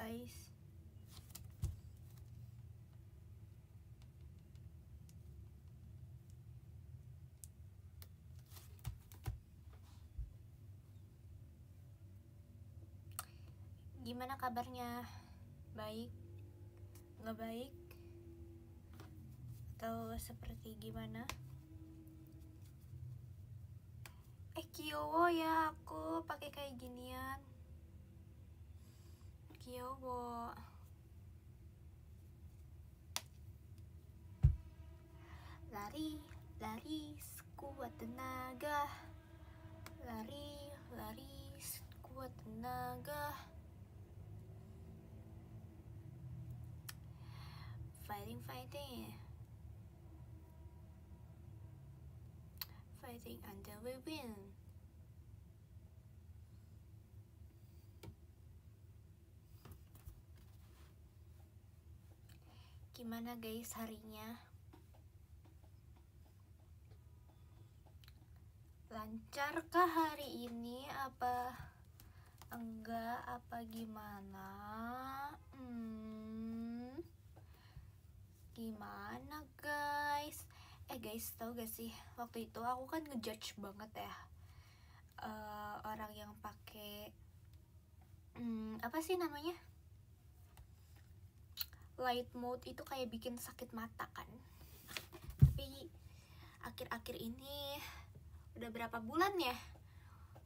guys. Gimana kabarnya? Baik? Nggak baik? Atau seperti gimana? Kyowo ya, aku pakai kayak ginian. Kyowo. Lari, lari, sekuat tenaga. Lari, lari, sekuat tenaga. Fighting, fighting. Fighting until we win. Gimana guys harinya? Lancarkah hari ini? Apa enggak? Apa gimana? Gimana guys? Guys, tau gak sih, waktu itu aku kan ngejudge banget ya orang yang pakai apa sih namanya, light mode itu kayak bikin sakit mata kan. Tapi akhir-akhir ini udah berapa bulan ya?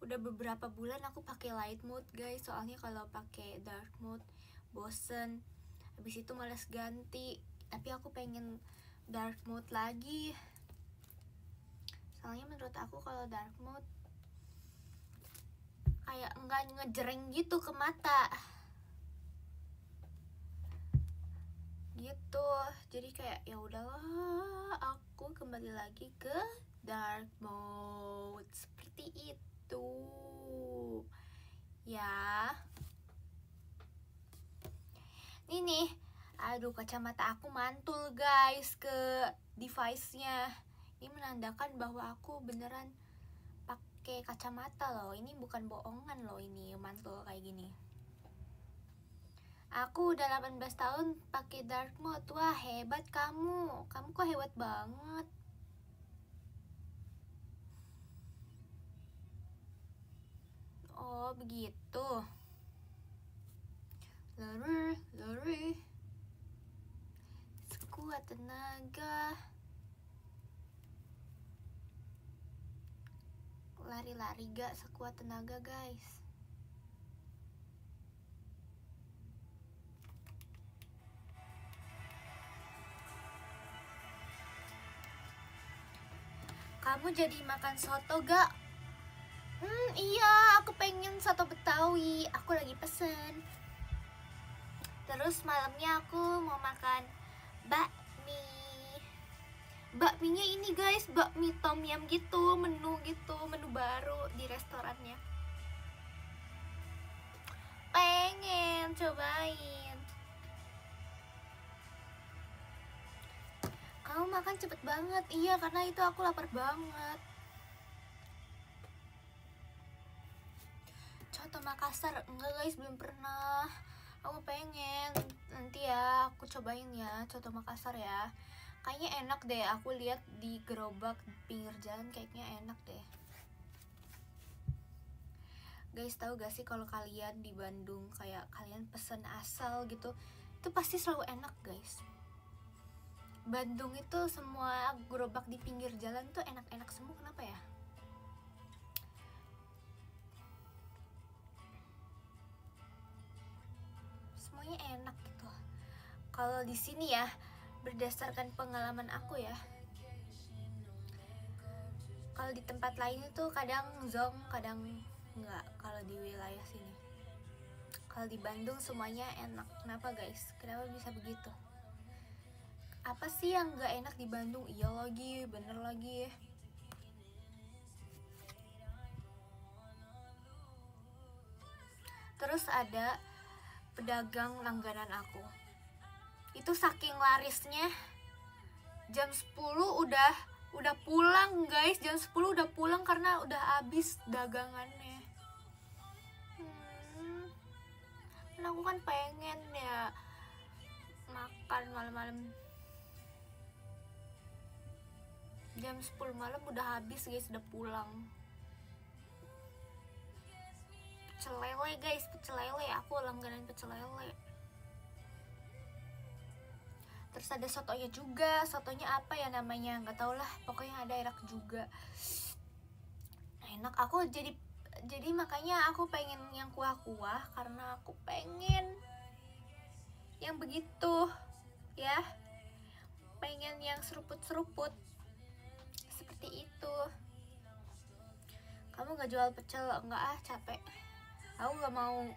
Udah beberapa bulan aku pakai light mode guys. Soalnya kalau pakai dark mode bosen, habis itu males ganti. Tapi aku pengen dark mode lagi. Soalnya menurut aku kalau dark mode kayak enggak ngejreng gitu ke mata. Gitu. Jadi kayak ya udahlah, aku kembali lagi ke dark mode seperti itu. Ya. Ini nih, aduh kacamata aku mantul guys ke device-nya. Ini menandakan bahwa aku beneran pakai kacamata loh. Ini bukan bohongan loh, ini mantul kayak gini. Aku udah 18 tahun pakai dark mode. Wah, hebat kamu. Kamu kok hebat banget. Oh, begitu. Lari, lari. Sekuat tenaga. Lari-lari gak sekuat tenaga guys. Kamu jadi makan soto gak? Iya, aku pengen soto Betawi. Aku lagi pesen. Terus malamnya aku mau makan bakmi. Bakminya ini guys, bakmi tom yum gitu, menu baru di restorannya. Pengen cobain. Kamu makan cepet banget. Iya, karena itu aku lapar banget. Coto Makassar, enggak guys, belum pernah. Aku pengen, nanti ya aku cobain ya coto Makassar ya. Kayaknya enak deh, aku lihat di gerobak pinggir jalan kayaknya enak deh. Guys, tahu gak sih kalau kalian di Bandung kayak kalian pesen asal gitu, itu pasti selalu enak guys. Bandung itu semua gerobak di pinggir jalan tuh enak-enak semua, kenapa ya? Semuanya enak gitu. Kalau di sini ya, berdasarkan pengalaman aku ya, kalau di tempat lain itu kadang zonk, kadang enggak. Kalau di wilayah sini, kalau di Bandung semuanya enak. Kenapa guys? Kenapa bisa begitu? Apa sih yang gak enak di Bandung? Iya lagi, bener lagi. Terus ada pedagang langganan aku. Itu saking larisnya, jam 10 udah pulang guys. Jam 10 udah pulang karena udah habis dagangannya. Kan aku kan pengen ya makan malam-malam. Jam 10 malam udah habis guys, udah pulang. Pecel lele guys, pecel lele, aku langganan pecel lele. Terus ada sotonya juga, sotonya apa ya namanya, nggak tau lah, pokoknya ada enak juga. Enak, aku jadi makanya aku pengen yang kuah-kuah, karena aku pengen yang begitu ya, pengen yang seruput-seruput seperti itu. Kamu nggak jual pecel? Enggak ah, capek. Aku nggak mau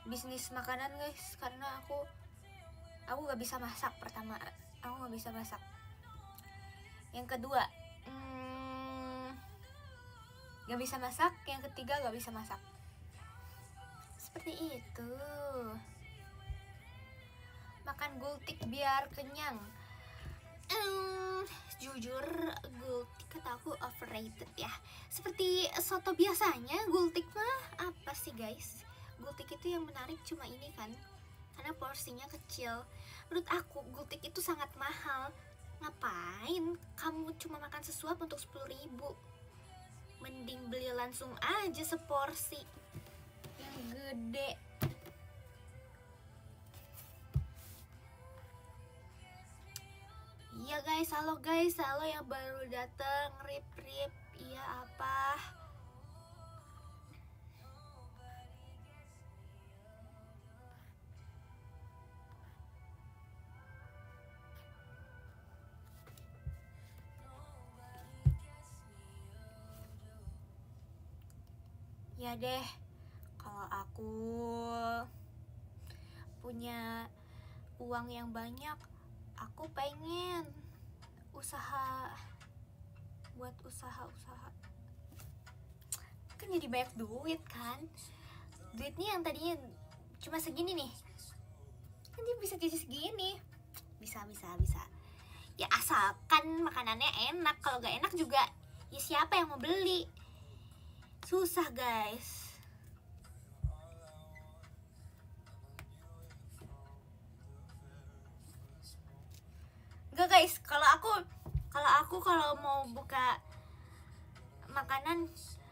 bisnis makanan guys, karena aku nggak bisa masak. Pertama, aku nggak bisa masak. Yang kedua, nggak bisa masak. Yang ketiga, nggak bisa masak. Seperti itu. Makan gultik biar kenyang. Jujur, gultik kata aku overrated ya. Seperti soto biasanya, gultik mah apa sih guys? Gultik itu yang menarik cuma ini kan, karena porsinya kecil. Menurut aku gultik itu sangat mahal. Ngapain kamu cuma makan sesuap untuk 10.000? Mending beli langsung aja seporsi yang gede. Iya guys, halo yang baru datang, rip. Iya apa? Ya deh, kalau aku punya uang yang banyak, aku pengen buat usaha kan, jadi banyak duit kan. Duitnya yang tadinya cuma segini nih, kan dia bisa jadi segini. Bisa ya, asalkan makanannya enak. Kalau gak enak juga ya siapa yang mau beli? Susah guys. Enggak guys, kalau mau buka makanan,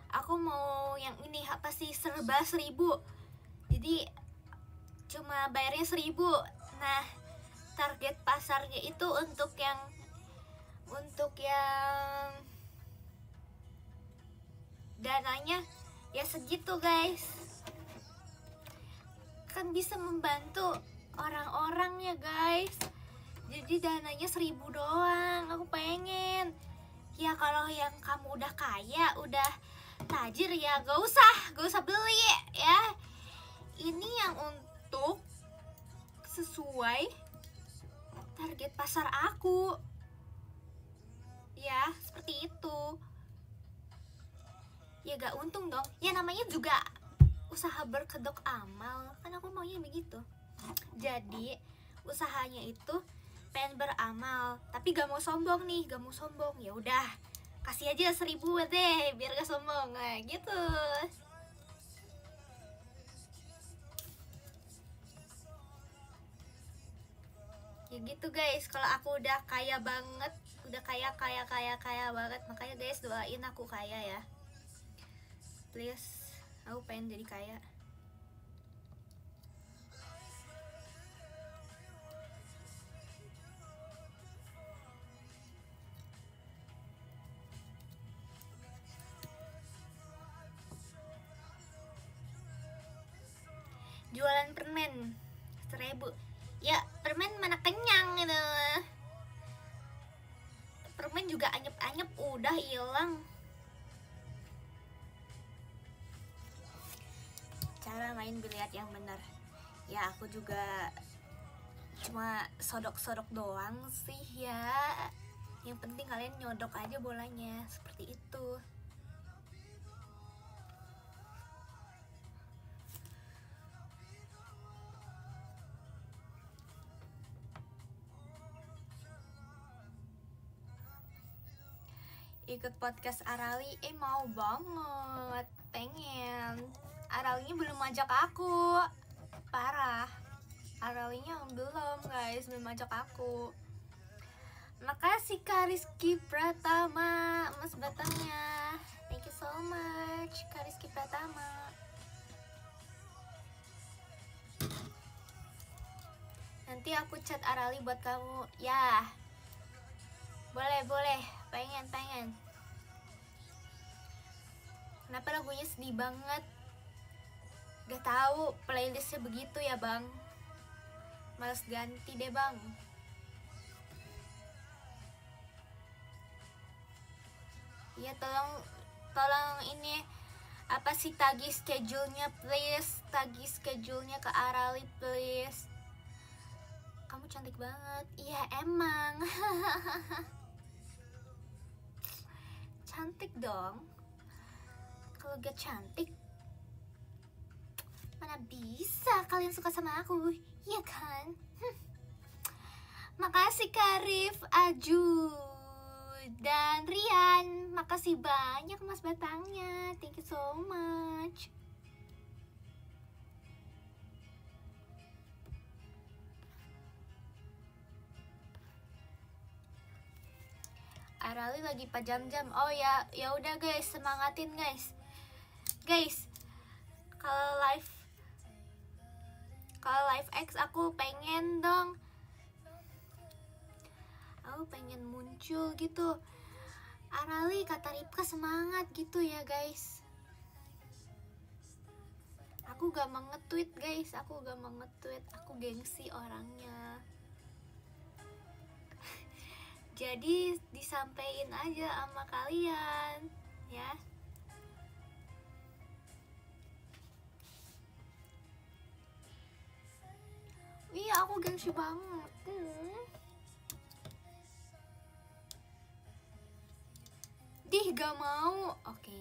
aku mau yang ini apa sih, serba 1.000. Jadi cuma bayarnya 1.000. Nah, target pasarnya itu untuk yang dananya ya segitu guys. Kan bisa membantu orang-orang ya guys. Jadi dananya 1.000 doang. Aku pengen ya, kalau yang kamu udah kaya, udah tajir ya gak usah beli ya. Ini yang untuk sesuai target pasar aku ya, seperti itu. Ya gak untung dong. Ya namanya juga usaha berkedok amal, kan aku maunya begitu. Jadi usahanya itu pengen beramal, tapi gak mau sombong nih, ya udah kasih aja 1.000 deh biar gak sombong. Nah gitu. Ya gitu guys, kalau aku udah kaya banget, udah kaya banget, makanya guys doain aku kaya ya, please. Aku pengen jadi kaya. Jualan permen 1.000. Ya permen mana kenyang gitu. Permen juga anyep-anyep udah hilang. Cara main biliar yang benar. Ya aku juga cuma sodok-sodok doang sih ya. Yang penting kalian nyodok aja bolanya, seperti itu. Ikut podcast Arali, mau banget, pengen. Aralinya belum ajak aku. parah. Aralinya belum guys, belum ajak aku. Makasih Kak Rizky Pratama, emas batangnya. Thank you so much Kak Rizky Pratama. Nanti aku chat Arali buat kamu. Ya, boleh, pengen. Kenapa lagunya sedih banget? Gak tahu, playlistnya begitu ya bang. Males ganti deh bang. Ya tolong ini apa sih, tagih schedule-nya please. Tagih schedule-nya ke Arali please. Kamu cantik banget. Iya emang. Cantik dong. Kalau gak cantik, mana bisa kalian suka sama aku, iya kan? Makasih Karif, Aju, dan Rian. Makasih banyak mas batangnya. Thank you so much. Arali lagi pajam-jam. Oh ya, ya udah guys, semangatin guys. Guys, kalau live X aku pengen dong. Aku pengen muncul gitu. Arali, kata Ripka semangat gitu ya guys. Aku gak mau nge-tweet guys, aku gengsi orangnya. Jadi disampaikan aja sama kalian ya. Iya, aku gengsi banget. Dih, gak mau. Oke.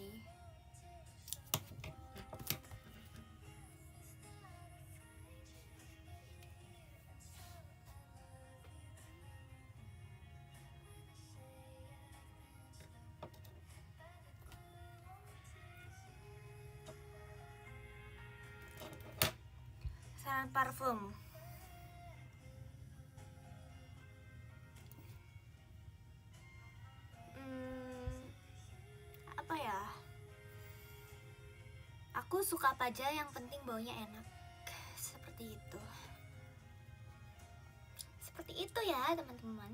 Saran parfum. Apa ya? Aku suka apa aja, yang penting baunya enak. Seperti itu. Seperti itu ya teman-teman.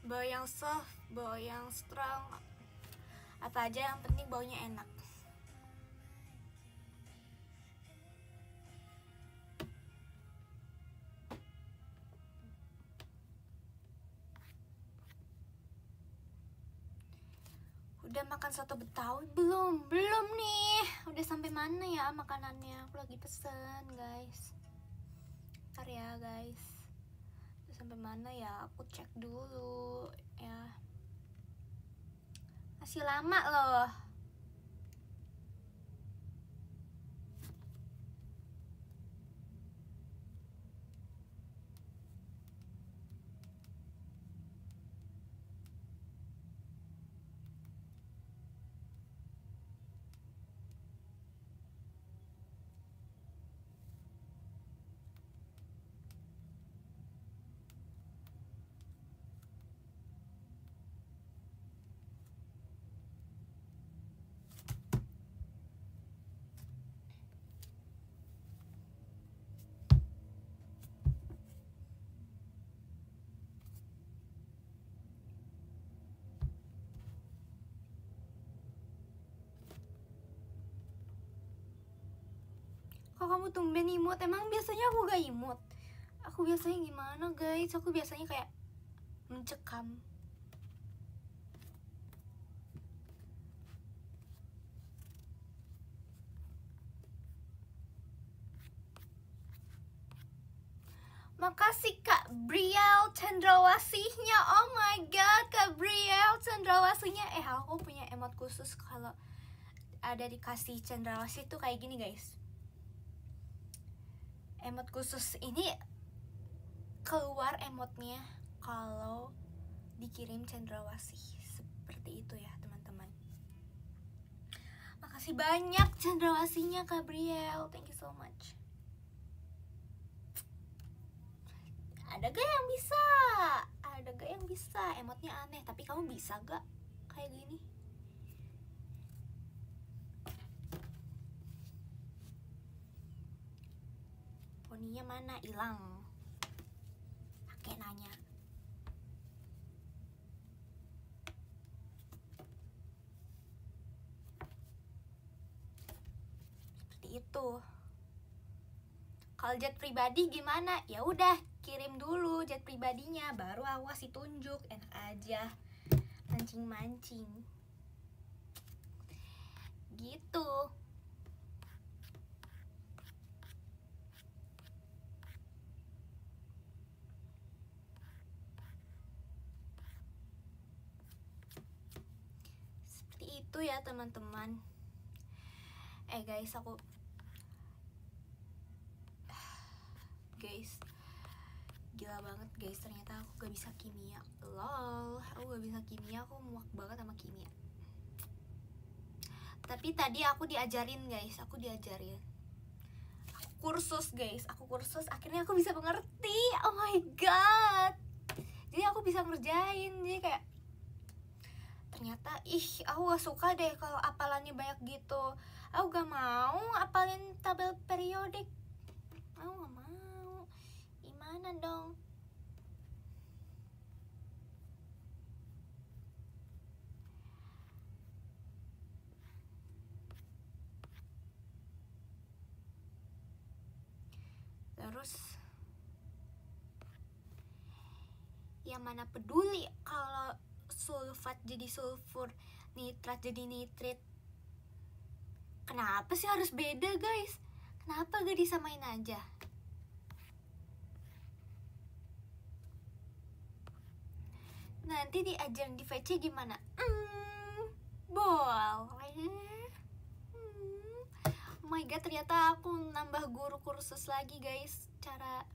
Bau yang soft, bau yang strong, apa aja yang penting baunya enak. Udah makan soto Betawi belum? Belum nih. Udah sampai mana ya makanannya? Aku lagi pesen guys. Ntar ya guys. Udah sampai mana ya? Aku cek dulu ya. Masih lama loh. Kok kamu tumben imut? Emang biasanya aku gak imut? Aku biasanya gimana guys? Aku biasanya kayak mencekam. Makasih Kak Briel cendrawasihnya. Oh my god, Kak Briel cendrawasihnya. Aku punya emot khusus kalau ada dikasih cendrawasih tuh kayak gini guys. Emot khusus ini keluar emotnya kalau dikirim cendrawasih. Seperti itu ya teman-teman. Makasih banyak cendrawasihnya Gabriel, thank you so much. Ada gak yang bisa? Ada gak yang bisa? Emotnya aneh, tapi kamu bisa gak kayak gini? Poninya mana? Hilang. Pakai nanya. Seperti itu. Kalau jet pribadi gimana? Ya udah, kirim dulu jet pribadinya, baru awas ditunjuk. Enak aja, mancing-mancing gitu. Seperti itu ya teman-teman. Guys, guys, gila banget guys, ternyata aku gak bisa kimia. Lol, aku gak bisa kimia, aku muak banget sama kimia. Tapi tadi aku diajarin guys, aku kursus guys, akhirnya aku bisa mengerti. Oh my god, jadi aku bisa ngerjain. Jadi kayak ternyata aku gak suka deh kalau apalannya banyak gitu. Aku gak mau apalin tabel periodik, aku gak mau. Gimana dong? Terus yang mana peduli kalau sulfat jadi sulfur, nitrat jadi nitrit. Kenapa sih harus beda guys? Kenapa gak disamain aja? Nanti diajarin di VC gimana? Bol. Oh my god, ternyata aku nambah guru kursus lagi guys. Cara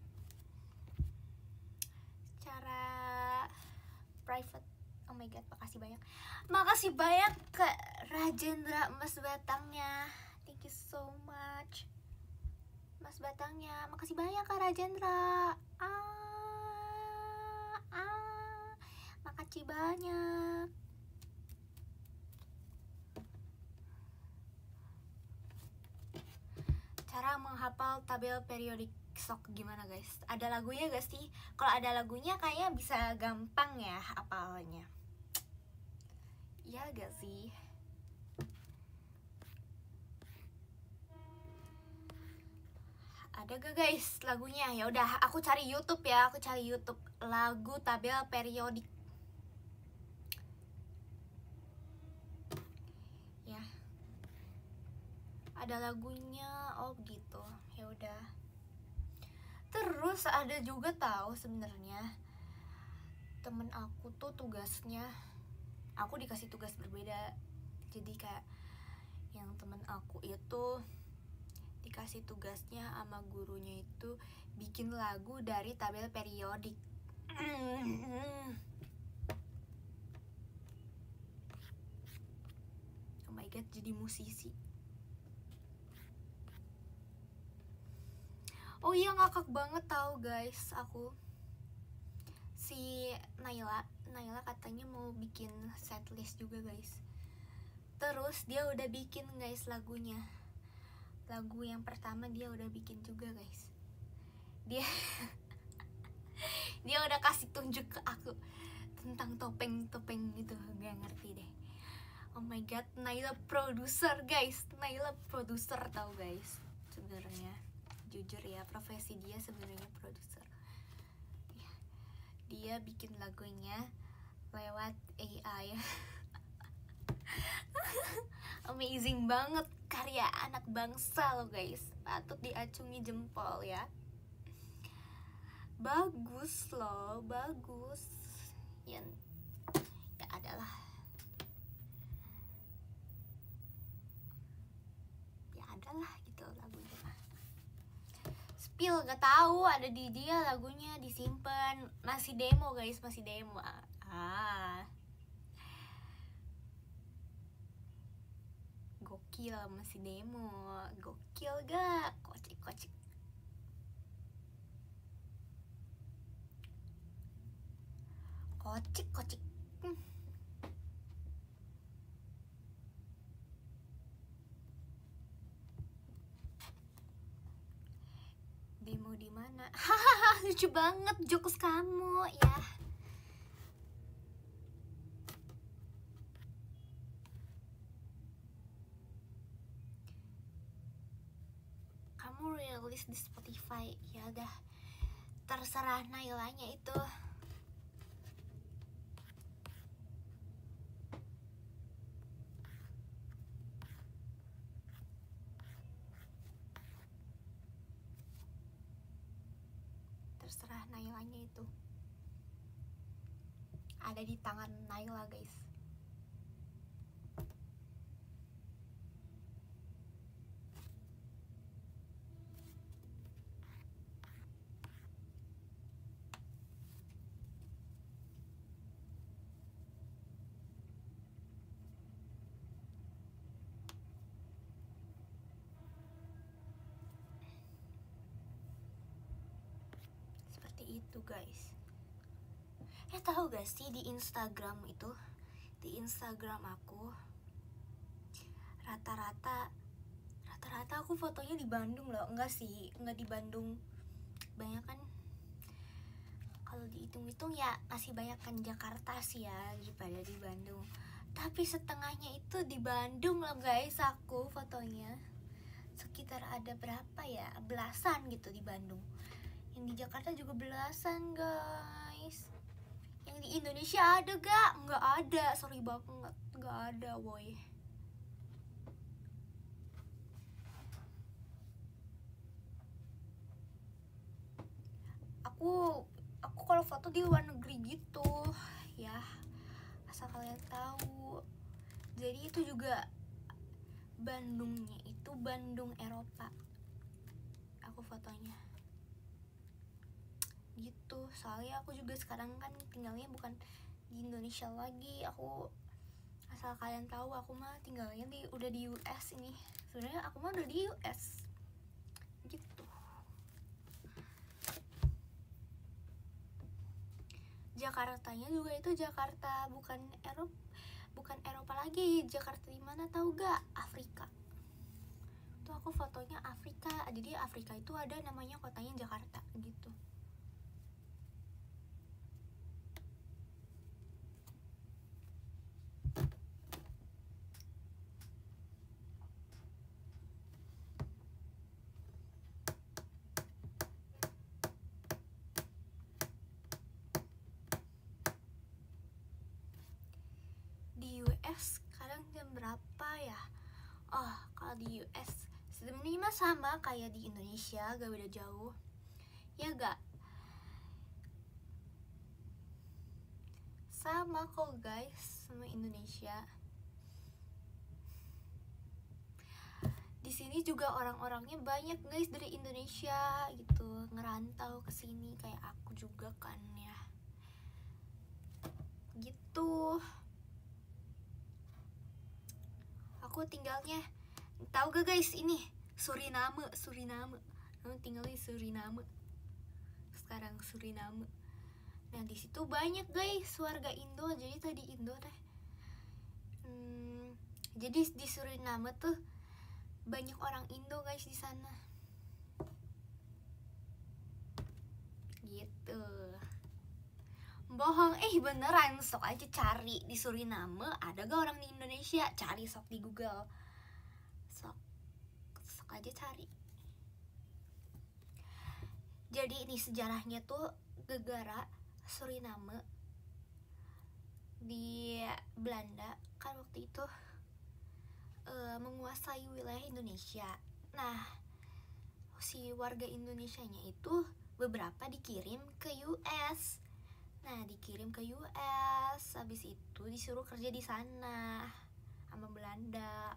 private. Oh my god, makasih banyak ke Rajendra emas batangnya. Thank you so much emas batangnya. Makasih banyak Kak Rajendra. Makasih banyak. Cara menghafal tabel periodik sok gimana guys? Ada lagunya gak sih? Kalau ada lagunya kayaknya bisa gampang ya hafalnya. Iya gak sih? Ada gak guys lagunya? Ya udah, aku cari YouTube ya, lagu tabel periodik. Ya. Ada lagunya, oh gitu. Ya udah. Terus ada juga tahu sebenarnya temen aku tuh tugasnya, aku dikasih tugas berbeda. Jadi kayak yang temen aku itu dikasih tugasnya sama gurunya itu bikin lagu dari tabel periodik. Oh my god, jadi musisi. Oh iya, ngakak banget tahu guys, aku si Naila katanya mau bikin setlist juga guys. Terus dia udah bikin guys lagunya. Lagu yang pertama dia udah bikin juga guys. Dia dia udah kasih tunjuk ke aku tentang topeng gitu, gak ngerti deh. Oh my god, Naila produser guys, tahu guys. Sebenarnya jujur ya, profesi dia sebenarnya produser ya. Dia bikin lagunya lewat AI. Amazing banget, karya anak bangsa loh guys, patut diacungi jempol ya. Bagus loh, bagus ya adalah gitu lagunya. spill, gak tahu ada di dia lagunya, disimpan, masih demo guys, masih demo. Gokil, masih demo, gokil gak? Kocik kocik. Kocik kocik. Demo di mana? Hahaha, lucu banget jokes kamu ya. Kamu rilis di Spotify, ya udah terserah Nailanya itu. Terserah Nailanya itu. Ada di tangan Naila guys. Seperti itu guys. Tahu gak sih di Instagram itu, di Instagram aku rata-rata aku fotonya di Bandung loh. Enggak sih, enggak di Bandung, banyak kan, kalau dihitung-hitung ya masih banyak kan Jakarta sih ya daripada di Bandung. Tapi setengahnya itu di Bandung loh guys, aku fotonya. Sekitar ada berapa ya, belasan gitu di Bandung. Yang di Jakarta juga belasan guys. Yang di Indonesia ada gak? Nggak ada, sorry banget, nggak ada boy. Aku kalau foto di luar negeri gitu ya, asal kalian tahu. Jadi itu juga Bandungnya itu Bandung Eropa, aku fotonya gitu. Soalnya aku juga sekarang kan tinggalnya bukan di Indonesia lagi. Aku, asal kalian tahu, aku mah tinggalnya udah di US ini. Sebenarnya aku mah udah di US gitu. Jakartanya juga itu Jakarta, bukan Eropa lagi. Jakarta di mana tahu gak? Afrika. Tuh aku fotonya Afrika. Jadi Afrika itu ada namanya kotanya Jakarta gitu. Di US sekarang jam berapa ya? Oh, kalau di US sebenarnya mah sama kayak di Indonesia, gak beda jauh. Ya gak? Sama kok guys, sama Indonesia. Di sini juga orang-orangnya banyak guys dari Indonesia gitu, ngerantau ke sini kayak aku juga kan ya. Gitu. Aku tinggalnya, tahu gak guys, ini Suriname. Aku tinggal di Suriname. Sekarang Suriname. Nah di situ banyak guys warga Indo. Jadi tadi Indo teh. Jadi di Suriname tuh banyak orang Indo guys di sana. Gitu. Bohong, beneran, sok aja cari di Suriname ada gak orang di Indonesia, cari sok di Google, sok aja cari. Jadi ini sejarahnya tuh gegara Suriname di Belanda kan waktu itu menguasai wilayah Indonesia. Nah si warga Indonesianya itu beberapa dikirim ke US. Nah dikirim ke US, habis itu disuruh kerja di sana sama Belanda.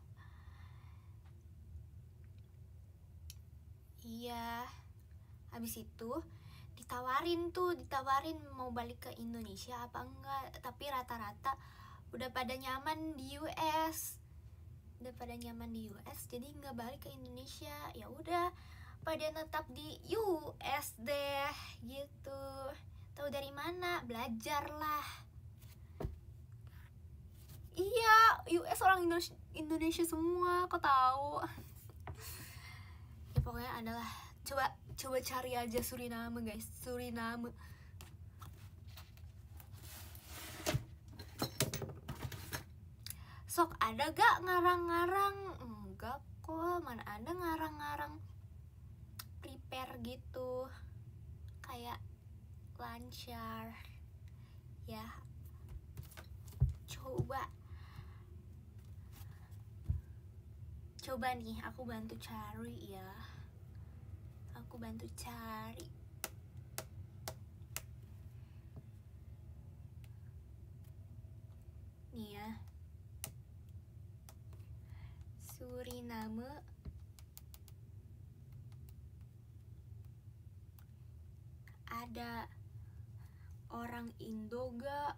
Iya, Habis itu ditawarin mau balik ke Indonesia apa enggak, tapi rata-rata udah pada nyaman di US, jadi nggak balik ke Indonesia. Ya udah pada netap di US deh gitu. Tahu dari mana? Belajar lah. Iya, US orang Indonesia semua, kok tahu. Ya pokoknya adalah coba cari aja Suriname guys, Suriname. Sok ada gak ngarang-ngarang? Enggak kok, mana ada ngarang-ngarang prepare gitu, kayak lancar ya. Coba nih, aku bantu cari ya. Nih ya, Suriname ada orang Indo gak?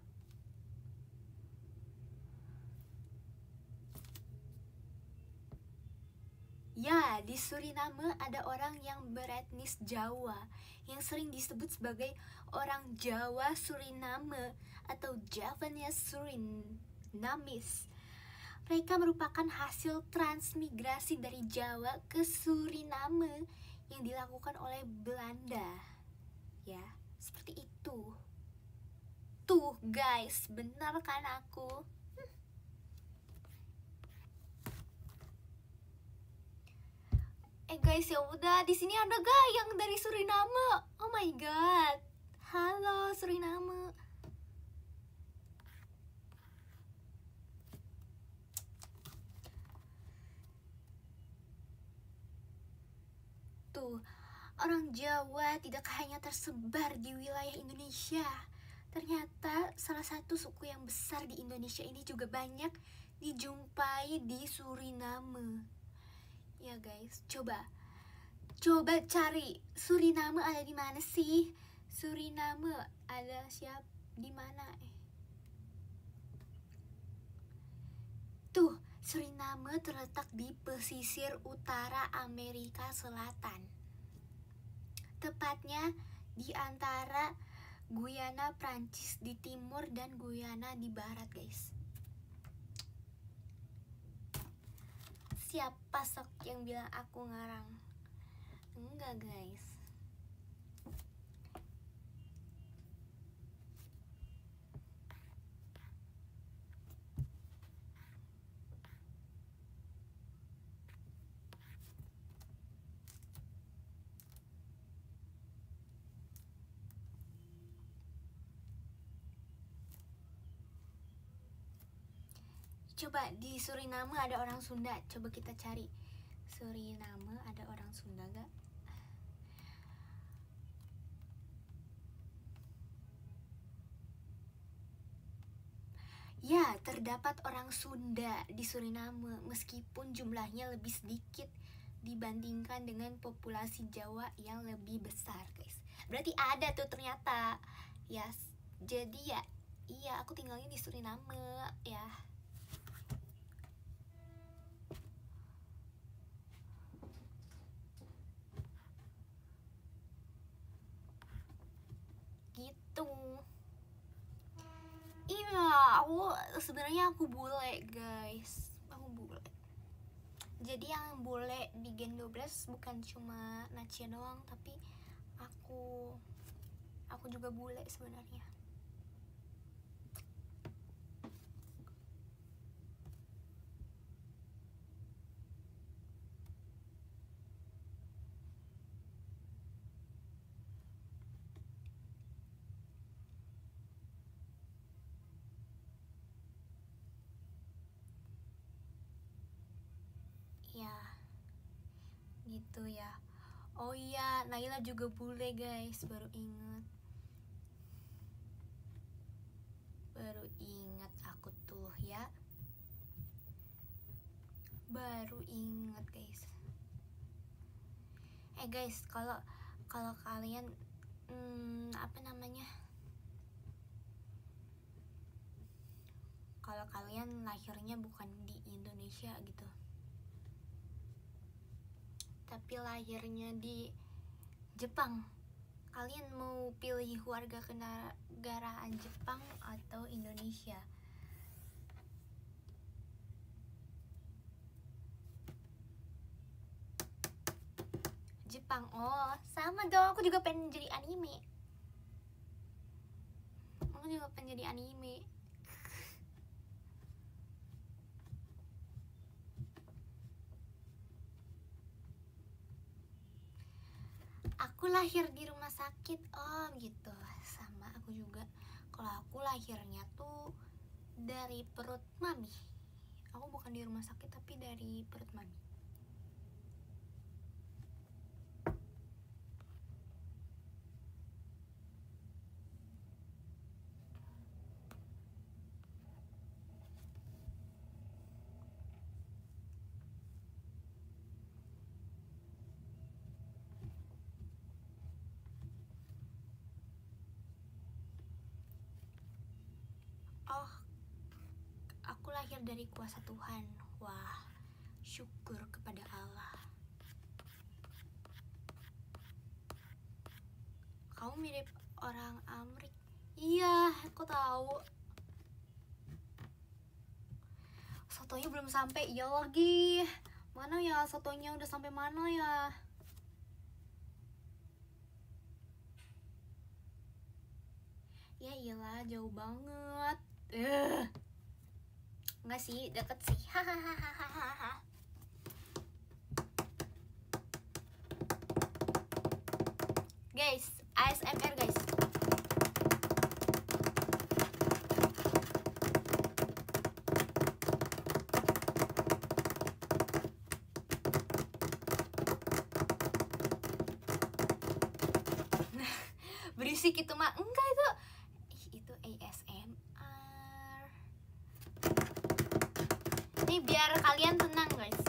Ya, di Suriname ada orang yang beretnis Jawa yang sering disebut sebagai orang Jawa Suriname atau Javanese Surinamese. Mereka merupakan hasil transmigrasi dari Jawa ke Suriname yang dilakukan oleh Belanda. Ya, seperti itu. Tuh guys, benar kan aku? Guys, ya udah, di sini ada gak yang dari Suriname? Oh my god. Halo Suriname. Tuh, orang Jawa tidak hanya tersebar di wilayah Indonesia. Ternyata salah satu suku yang besar di Indonesia ini juga banyak dijumpai di Suriname. Ya guys, coba cari Suriname ada di mana sih? Suriname ada di mana? Tuh, Suriname terletak di pesisir utara Amerika Selatan. Tepatnya di antara Guyana Prancis di timur dan Guyana di barat, guys. Siapa sok yang bilang aku ngarang? Enggak guys. Coba di Suriname ada orang Sunda. Coba kita cari Suriname ada orang Sunda gak? Ya, terdapat orang Sunda di Suriname meskipun jumlahnya lebih sedikit dibandingkan dengan populasi Jawa yang lebih besar, guys. Berarti ada tuh ternyata. Ya, jadi ya, iya aku tinggalnya di Suriname ya. Gitu. Iya, sebenarnya aku bule, guys. Aku bule. Jadi yang bule di Gen 12 bukan cuma Nacia doang, tapi aku juga bule sebenarnya. Ya, gitu ya. Oh iya, Naila juga bule, guys. Baru ingat aku tuh ya. Baru ingat, guys. Guys, Kalau kalian apa namanya, kalau kalian lahirnya bukan di Indonesia gitu, tapi lahirnya di Jepang, kalian mau pilih warga kenegaraan Jepang atau Indonesia? Jepang. Oh, sama dong, aku juga pengen jadi anime. Aku juga pengen jadi anime. Aku lahir di rumah sakit. Oh gitu, sama aku juga. Kalau aku lahirnya tuh dari perut mami. Aku bukan di rumah sakit tapi dari perut mami. Oh, aku lahir dari kuasa Tuhan. Wah, syukur kepada Allah. Kamu mirip orang Amrik. Iya, aku tahu. Sotonya belum sampai. Iya lagi. Mana ya sotonya, udah sampai mana ya? Ya iyalah, jauh banget. Enggak sih, deket sih. Hahaha. Guys, ASMR guys. Berisik itu mah. Enggak itu. Itu ASMR. Ini biar kalian tenang guys.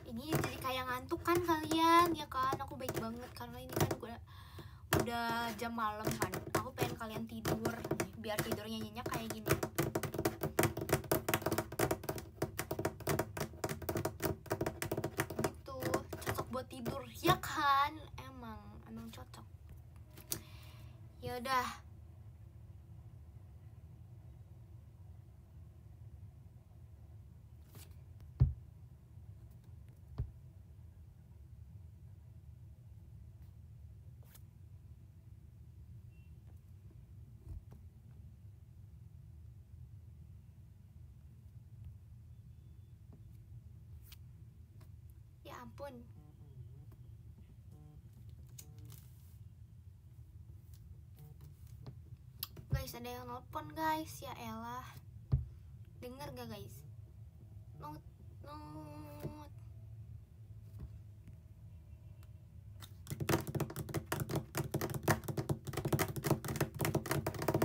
Ini jadi kayak ngantuk kan kalian, ya kan? Aku baik banget karena ini kan udah jam malam kan. Aku pengen kalian tidur, biar tidurnya nyenyak kayak gini. Gitu, cocok buat tidur, ya kan? Emang cocok. Ya udah. Ya ampun. Guys, ada yang nelpon guys. Ya elah. Dengar gak guys? Not.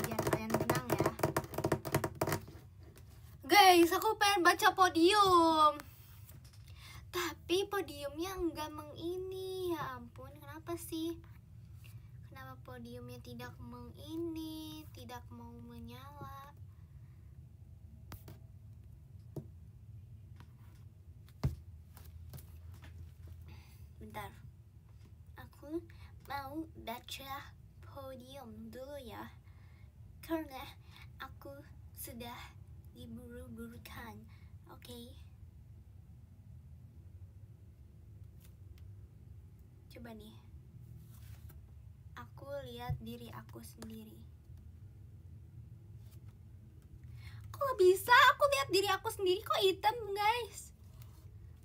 Biar kalian tenang ya. Guys, aku pengen baca podium. Tapi podiumnya enggak mengini. Ya ampun, kenapa sih? Kenapa podiumnya tidak mengini, tidak mau menyala? Bentar. Aku mau baca podium dulu ya. Karena aku sudah diburu-burukan. Oke. Coba nih. Aku lihat diri aku sendiri. Kok bisa aku lihat diri aku sendiri? Kok hitam guys?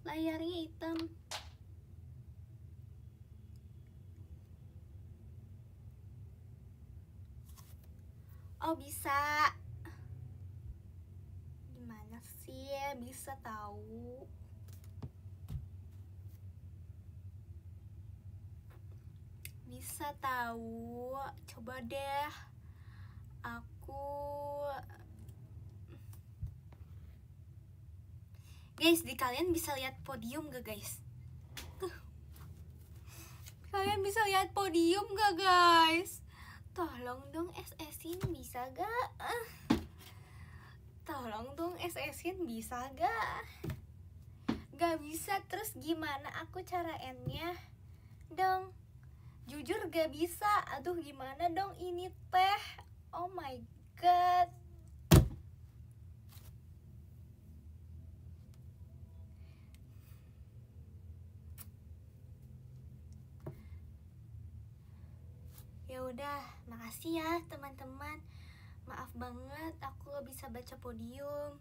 Layarnya hitam. Oh bisa. Gimana sih bisa tahu? Bisa tahu. Coba deh. Aku Guys, kalian bisa lihat podium gak guys? Tuh. Kalian bisa lihat podium gak guys? Tolong dong SS-in bisa gak? Tolong dong SS-in bisa gak? Gak bisa, terus gimana aku cara end-nya? Dong, jujur gak bisa. Aduh gimana dong ini teh? Oh my god. Ya udah, makasih ya teman-teman. Maaf banget aku gak bisa baca podium.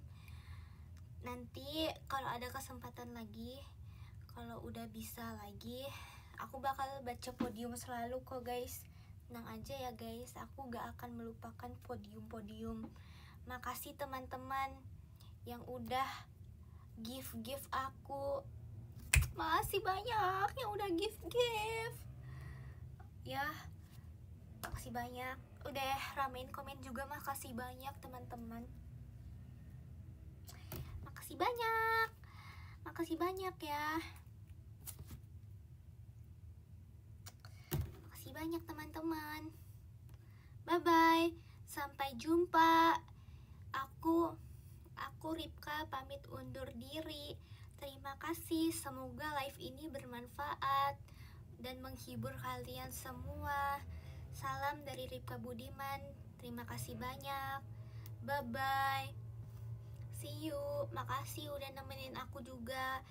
Nanti kalau ada kesempatan lagi, kalau udah bisa lagi, aku bakal baca podium selalu kok guys. Tenang aja ya guys, aku gak akan melupakan podium-podium. Makasih teman-teman yang udah give aku. Makasih banyak yang udah give. Ya, makasih banyak. Udah ramein komen juga, makasih banyak teman-teman. Makasih banyak. Makasih banyak ya. Makasih banyak teman-teman. Bye bye. Sampai jumpa. Aku Ripka pamit undur diri. Terima kasih. Semoga live ini bermanfaat dan menghibur kalian semua. Salam dari Ripka Budiman. Terima kasih banyak. Bye bye. See you. Makasih udah nemenin aku juga.